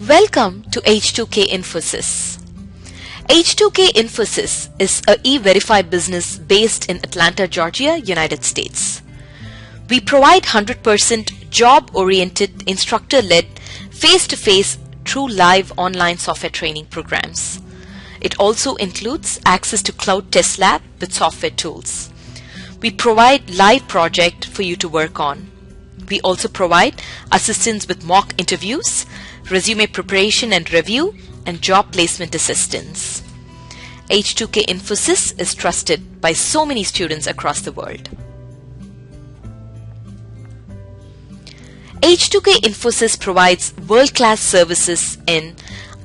Welcome to H2K Infosys. H2K Infosys is a e-verify business based in Atlanta, Georgia, United States. We provide 100% job-oriented, instructor-led, face-to-face, true live online software training programs. It also includes access to cloud test lab with software tools. We provide live project for you to work on. We also provide assistance with mock interviews, resume preparation and review, and job placement assistance. H2K Infosys is trusted by so many students across the world. H2K Infosys provides world-class services in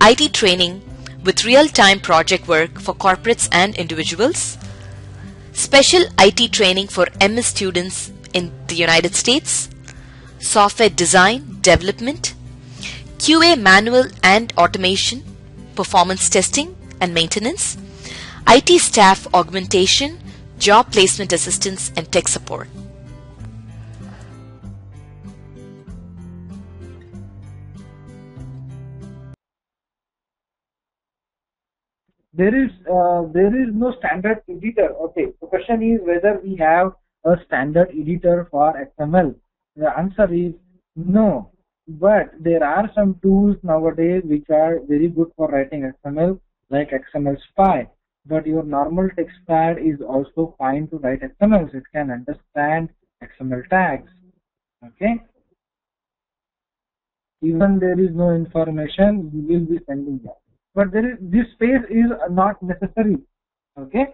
IT training with real-time project work for corporates and individuals, special IT training for MS students in the United States, software design, development, QA manual and automation, performance testing and maintenance, IT staff augmentation, job placement assistance, and tech support. There is no standard editor. Okay, the question is whether we have a standard editor for XML. The answer is no, but there are some tools nowadays which are very good for writing XML, like XML Spy. But your normal text pad is also fine to write XML. It can understand XML tags. Okay. Even there is no information, we will be sending that. But this space is not necessary. Okay.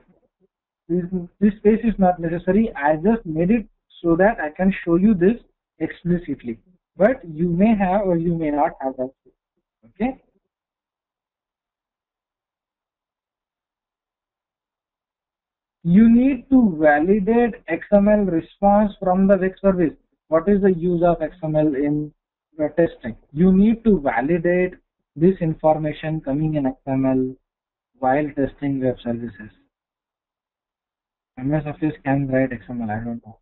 This space is not necessary. I just made it so that I can show you this explicitly. But you may have or you may not have that space. Okay. You need to validate XML response from the web service. What is the use of XML in testing? You need to validate this information coming in XML while testing web services. MS Office can write XML, I don't know.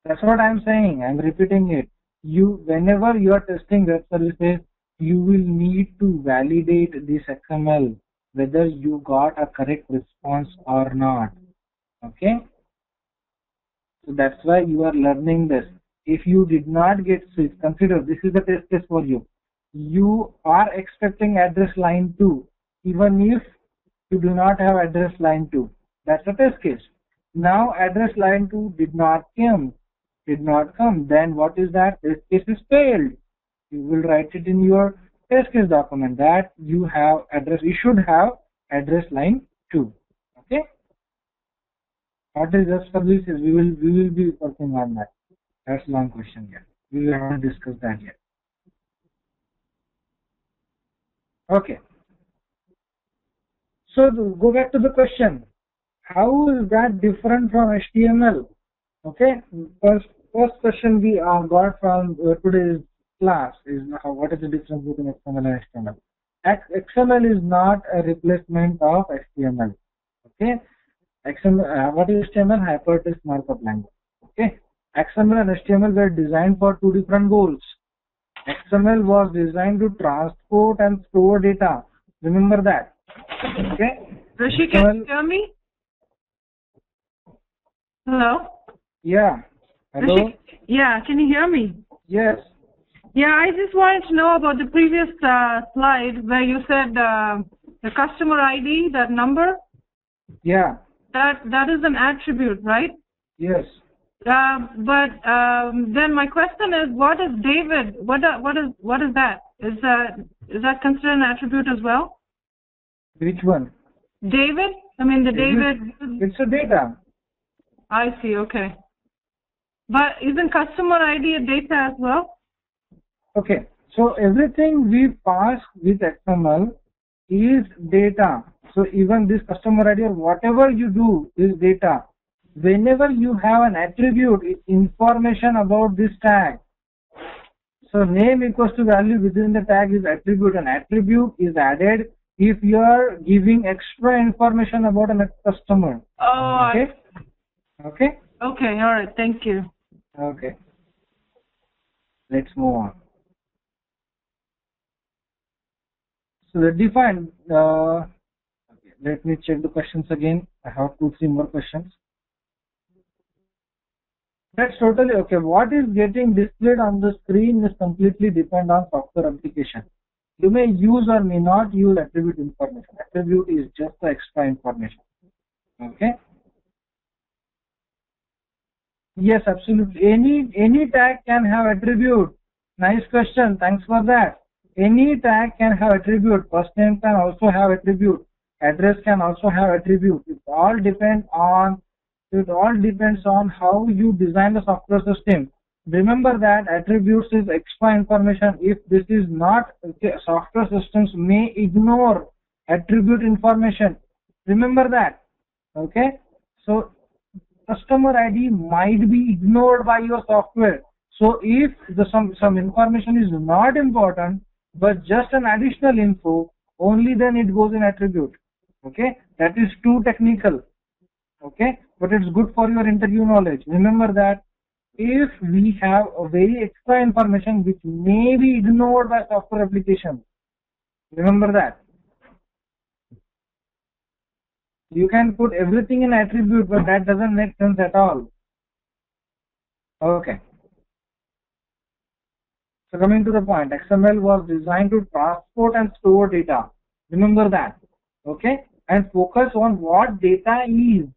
That's what I'm saying. I'm repeating it. Whenever you are testing web services, you will need to validate this XML, whether you got a correct response or not. Okay? So that's why you are learning this. If you did not get switched, consider this is the test case for you. You are expecting address line 2, even if you do not have address line 2. That's a test case. Now address line 2 did not come. Then what is that? Test case is failed. You will write it in your test case document that you should have address line 2. Okay? What is just services? We will be working on that. That's a long question yet. We haven't discussed that yet. Okay. So to go back to the question, how is that different from HTML? Okay. First question we got from today's class is what is the difference between XML and HTML? XML is not a replacement of HTML. Okay. What is HTML? Hypertext markup language. Okay. XML and HTML were designed for two different goals. XML was designed to transport and store data. Remember that. Okay. Rishi, can you hear me? Hello? Yeah. Hello? Rishi, yeah, can you hear me? Yes. Yeah, I just wanted to know about the previous slide where you said the customer ID, that number. Yeah. That is an attribute, right? Yes. But then my question is, what is David? What is that? Is that considered an attribute as well? Which one? David? I mean David. It's a data. I see. Okay. But isn't customer ID a data as well? Okay. So everything we pass with XML is data. So even this customer ID or whatever you do is data. Whenever you have an attribute, it's information about this tag. So name equals to value within the tag is attribute. An attribute is added if you are giving extra information about a customer. Oh. Okay. Okay. Okay. All right. Thank you. Okay. Let's move on. So the defined, okay, let me check the questions again. I have 2-3 more questions. That's totally okay. What is getting displayed on the screen is completely depend on software application. You may use or may not use attribute information. Attribute is just the extra information. Okay. Yes, absolutely. Any tag can have attribute. Nice question. Thanks for that. Any tag can have attribute. First name can also have attribute. Address can also have attribute. It all depends on how you design the software system. Remember that attributes is extra information. If this is not, okay, software systems may ignore attribute information. Remember that. Okay. So customer ID might be ignored by your software. So if some information is not important but just an additional info, only then it goes in attribute. Okay, that is too technical. Okay, but it's good for your interview knowledge. Remember that if we have a very extra information which may be ignored by software application, remember that. You can put everything in attribute, but that doesn't make sense at all. Okay. So coming to the point, XML was designed to transport and store data. Remember that. Okay. And focus on what data is.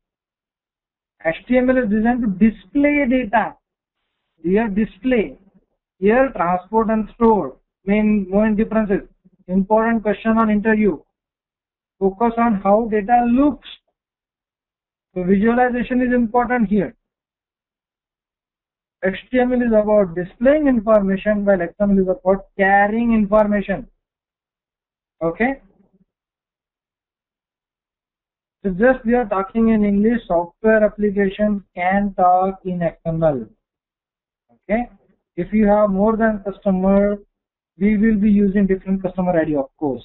HTML is designed to display data. Here display. Here transport and store. Main differences. Important question on interview. Focus on how data looks. So visualization is important here. HTML is about displaying information, while XML is about carrying information. Okay. So just we are talking in English. Software applications can talk in XML. Okay. If you have more than customer, we will be using different customer ID, of course.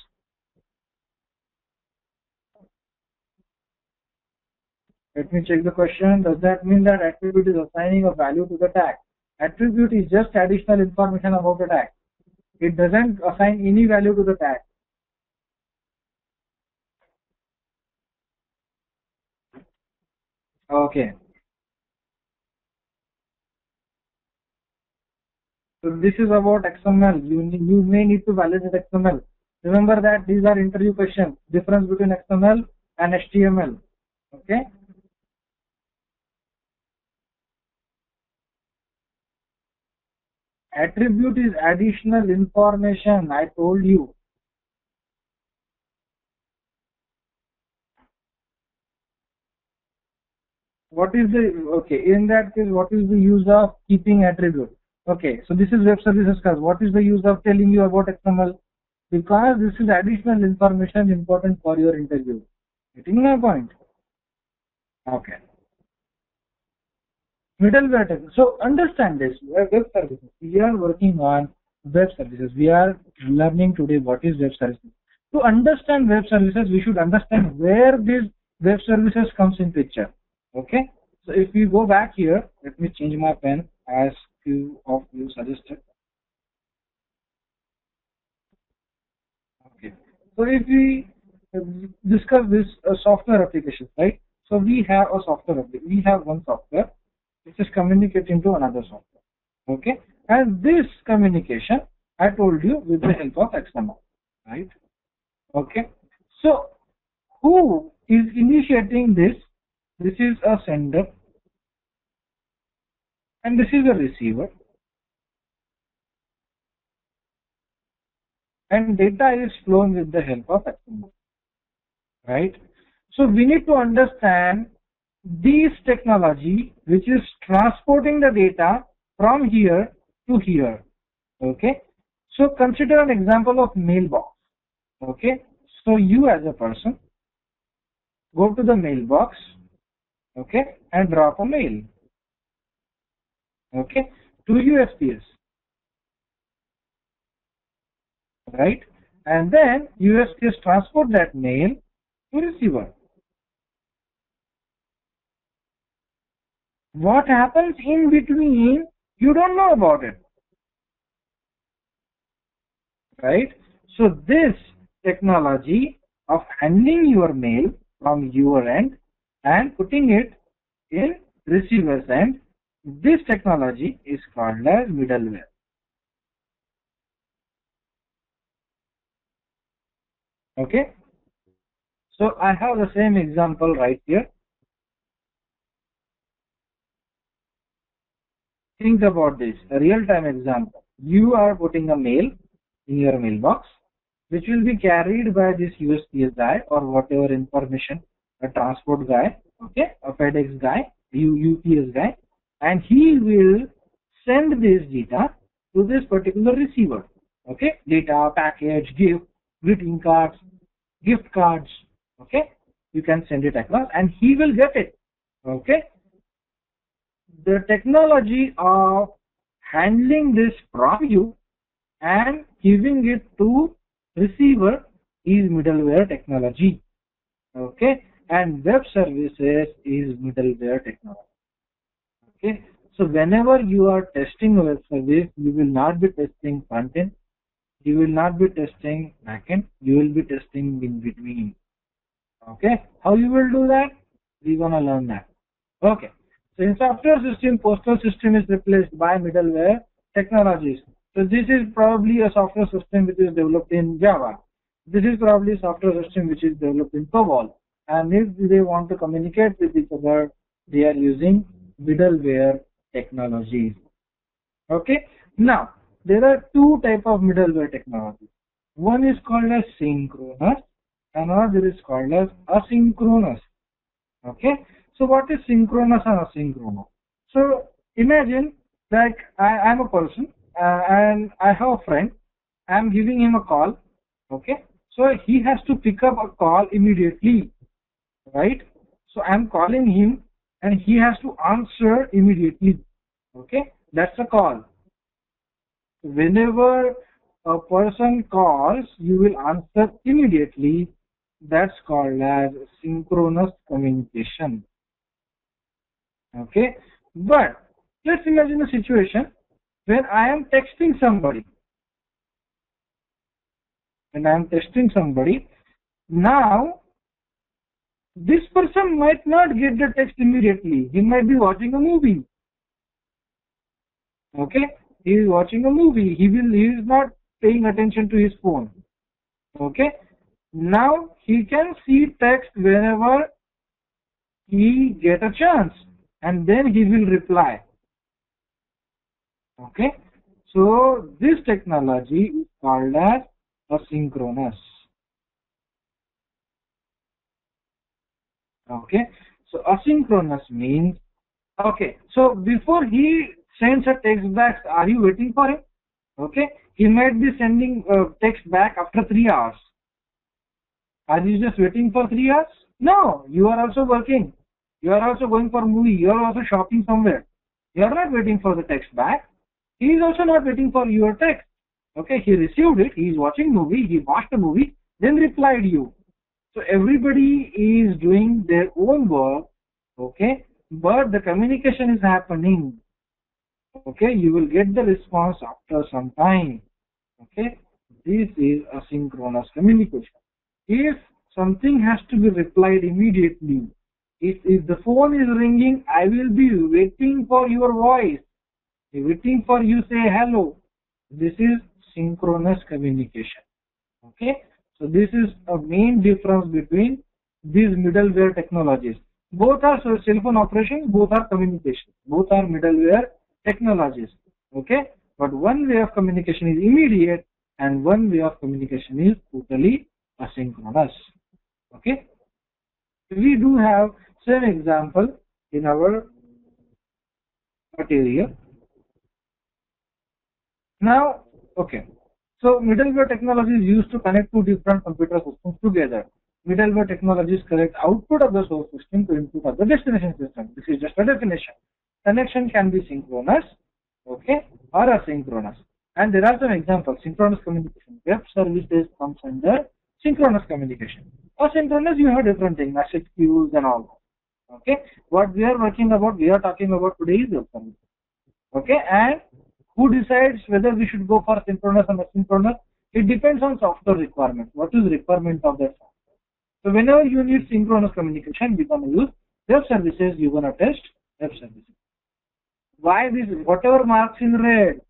Let me check the question. Does that mean that attribute is assigning a value to the tag? Attribute is just additional information about the tag. It doesn't assign any value to the tag. Okay. So this is about XML. You may need to validate XML. Remember that these are interview questions. Difference between XML and HTML. Okay. Attribute is additional information. I told you. What is the, okay, in that case, what is the use of keeping attribute? Okay, so this is web services class. What is the use of telling you about XML? Because this is additional information important for your interview. Getting my point? Okay. Middleware technology. So understand this. Web services. We are working on web services. We are learning today what is web services. To understand web services, we should understand where this web services comes in picture. Okay. So if we go back here, let me change my pen as few of you suggested. Okay. So if we discuss this software application, right? So we have a software. We have one software which is communicating to another software. Okay. And this communication, I told you, with the help of XML, right? Okay. So who is initiating this? This is a sender and this is a receiver, and data is flowing with the help of XML, right? So we need to understand this technology which is transporting the data from here to here. Okay. So consider an example of mailbox. Okay. So you as a person go to the mailbox, okay, and drop a mail, okay, to USPS, right? And then USPS transport that mail to receiver. What happens in between, you don't know about it, right? So this technology of handling your mail from your end and putting it in receiver's end. This technology is called as middleware. Okay. So I have the same example right here. Think about this, a real-time example. You are putting a mail in your mailbox, which will be carried by this USPS guy or whatever information, a transport guy, okay, a FedEx guy, UPS guy, and he will send this data to this particular receiver. Okay, data, package, gift, greeting cards, gift cards. Okay, you can send it across, and he will get it. Okay. The technology of handling this from you and giving it to receiver is middleware technology. Okay, and web services is middleware technology. Okay, so whenever you are testing a web service, you will not be testing front end, you will not be testing back end, you will be testing in between. Okay, how you will do that? We're gonna learn that. Okay. So in software system, postal system is replaced by middleware technologies. So this is probably a software system which is developed in Java. This is probably a software system which is developed in COBOL. And if they want to communicate with each other, they are using middleware technologies. Okay. Now, there are two types of middleware technologies. One is called as synchronous, and another is called as asynchronous. Okay. So what is synchronous and asynchronous? So imagine like I'm a person and I have a friend. I'm giving him a call. Okay. So he has to pick up a call immediately. Right. So I'm calling him and he has to answer immediately. Okay. That's a call. Whenever a person calls, you will answer immediately. That's called as synchronous communication. Okay, but let's imagine a situation when I am texting somebody. When I am texting somebody, now this person might not get the text immediately. He might be watching a movie. Okay, he is watching a movie. He is not paying attention to his phone. Okay, now he can see text whenever he get a chance. And then he will reply. Okay, so this technology is called as asynchronous. Okay, so asynchronous means, okay, so before he sends a text back, are you waiting for him? Okay, he might be sending text back after 3 hours. Are you just waiting for 3 hours? No, you are also working. You are also going for a movie. You are also shopping somewhere. You are not waiting for the text back. He is also not waiting for your text. Okay, he received it. He is watching movie. He watched the movie, then replied you. So everybody is doing their own work. Okay, but the communication is happening. Okay, you will get the response after some time. Okay, this is asynchronous communication. If something has to be replied immediately, if the phone is ringing, I will be waiting for your voice, waiting for you say hello. This is synchronous communication. Okay, so this is a main difference between these middleware technologies. Both are cell phone operations, both are communication, both are middleware technologies. Okay, but one way of communication is immediate and one way of communication is totally asynchronous. Okay, we do have same example in our material. Now, okay, so middleware technology is used to connect two different computer systems together. Middleware technologies collect output of the source system to input of the destination system. This is just a definition. Connection can be synchronous, okay, or asynchronous. And there are some examples. Synchronous communication. Web services comes under synchronous communication. Asynchronous, you have different things, message queues and all. Okay, what we are working about, we are talking about today is web services. Okay, and who decides whether we should go for synchronous or asynchronous? It depends on software requirement. What is requirement of that software? So whenever you need synchronous communication, you're gonna use web services. You're gonna test web services. Why this? Whatever marks in red,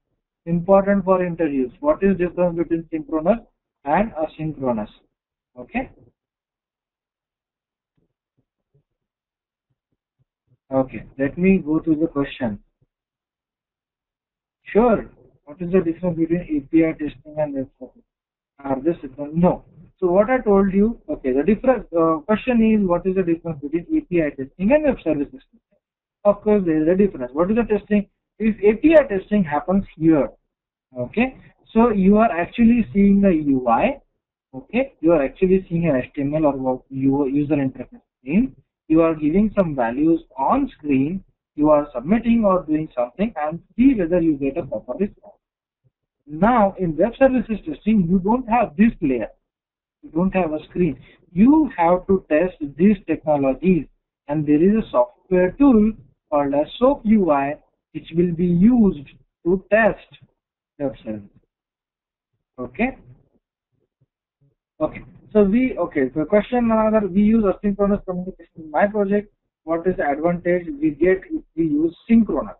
important for interviews. What is difference between synchronous and asynchronous? Okay. Okay. Let me go to the question. Sure. What is the difference between API testing and web service? Are they synchronous? No. So what I told you, okay, the difference question is what is the difference between API testing and web service testing? Of course, there is a difference. What is the testing? If API testing happens here, okay, so you are actually seeing the UI, okay, you are actually seeing an HTML or user interface screen. You are giving some values on screen. You are submitting or doing something and see whether you get a proper response. Now, in web services testing, you don't have this layer. You don't have a screen. You have to test these technologies, and there is a software tool called as SOAP UI, which will be used to test web service. Okay. Okay. So the question another, we use asynchronous communication in my project. What is the advantage we get if we use synchronous?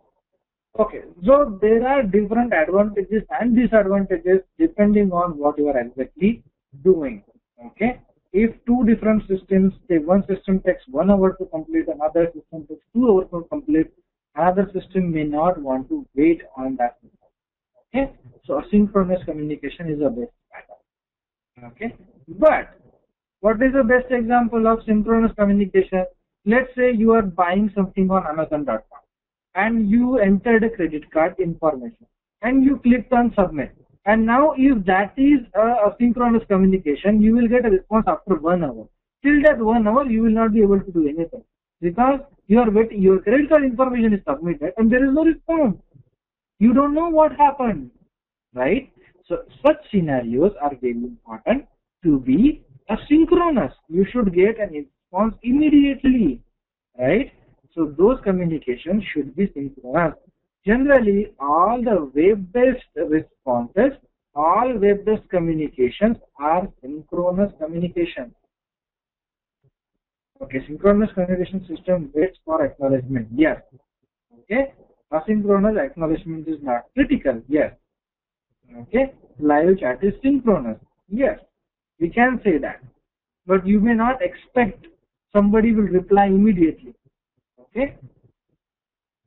Okay, so there are different advantages and disadvantages depending on what you are exactly doing. Okay, if two different systems, say one system takes 1 hour to complete, another system takes 2 hours to complete, another system may not want to wait on that system. Okay, so asynchronous communication is the best pattern. Okay, but what is the best example of synchronous communication? Let's say you are buying something on Amazon.com and you entered a credit card information and you clicked on submit. And now if that is a asynchronous communication, you will get a response after 1 hour. Till that 1 hour, you will not be able to do anything because your credit card information is submitted and there is no response. You don't know what happened, right? So such scenarios are very important to be asynchronous. You should get an response immediately, right? So those communications should be synchronous. Generally, all the web-based responses, all web-based communications are synchronous communication. Okay, synchronous communication system waits for acknowledgement. Yes. Okay. Asynchronous acknowledgement is not critical. Yes. Okay. Live chat is synchronous. Yes. We can say that. But you may not expect somebody will reply immediately. Okay.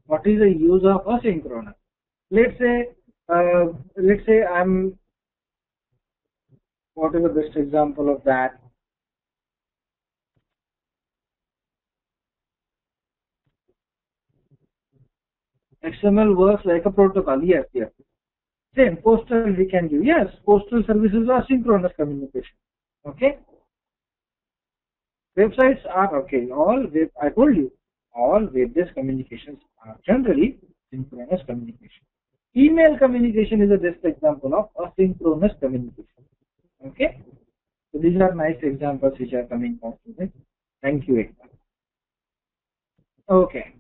What is the use of asynchronous? Let's say what is the best example of that? XML works like a protocol. Yes, yes. Same postal we can give. Yes, postal services are synchronous communication. Okay. Websites are okay. I told you, all web-based communications are generally synchronous communication. Email communication is the best example of asynchronous communication. Okay. So these are nice examples which are coming from students. Thank you. Okay.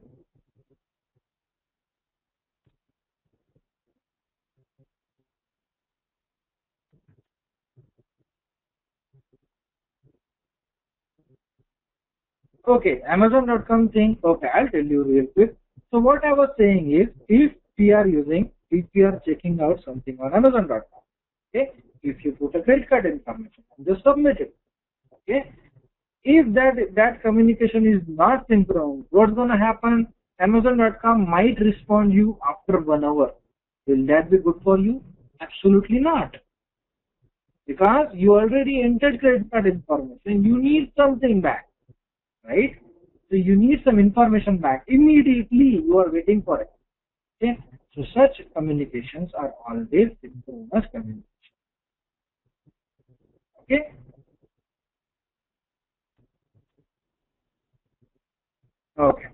Okay, Amazon.com thing. Okay, I'll tell you real quick. So what I was saying is, if we are checking out something on Amazon.com, okay, if you put a credit card information and just submit it, okay, if that communication is not synchronous, what's going to happen? Amazon.com might respond you after 1 hour. Will that be good for you? Absolutely not. Because you already entered credit card information, you need something back. Right? So you need some information back. Immediately you are waiting for it. Okay? So such communications are always synchronous communication. Okay? Okay.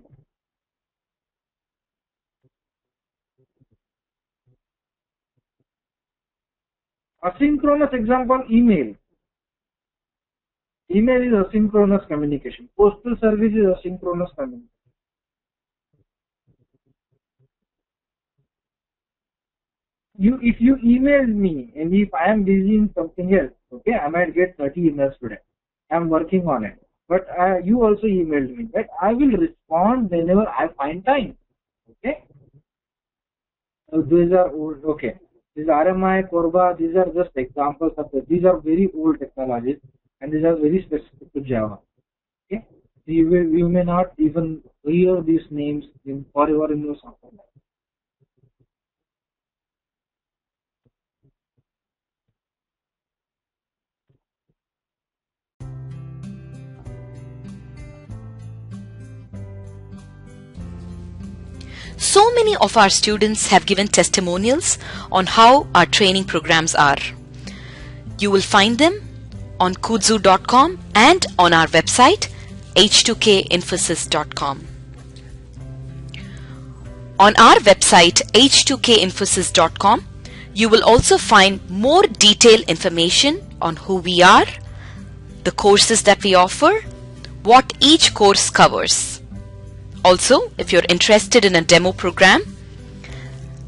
Asynchronous example, email. Email is asynchronous communication. Postal service is asynchronous communication. if you email me and if I am busy in something else, okay, I might get 30 emails today. I'm working on it. But you also emailed me, right? I will respond whenever I find time. Okay. So these are old. Okay. These RMI, Corba, these are just examples of this. These are very old technologies, and these are very specific to Java. Okay. You may not even hear these names forever in your software. So many of our students have given testimonials on how our training programs are. You will find them on kudzu.com and on our website h2kinfosys.com. On our website h2kinfosys.com, you will also find more detailed information on who we are, the courses that we offer, what each course covers. Also, if you're interested in a demo program,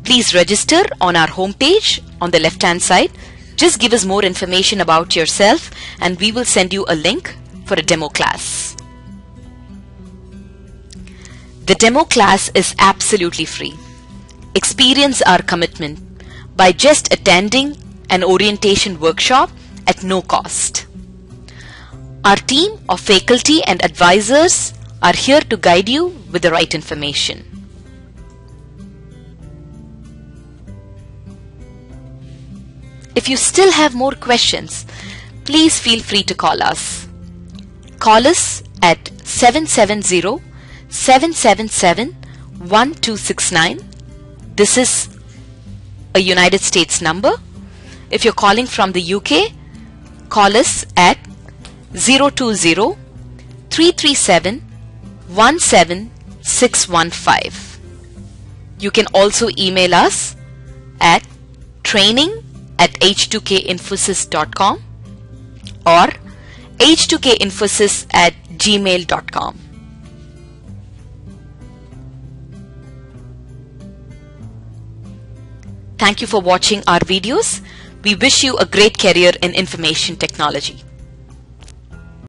please register on our homepage on the left-hand side. Just give us more information about yourself and we will send you a link for a demo class. The demo class is absolutely free. Experience our commitment by just attending an orientation workshop at no cost. Our team of faculty and advisors are here to guide you with the right information. If you still have more questions, please feel free to call us. Call us at 770-777-1269. This is a United States number. If you're calling from the UK, call us at 020-337-17615. You can also email us at training@h2kinfosys.com or h2kinfosys@gmail.com. Thank you for watching our videos. We wish you a great career in information technology.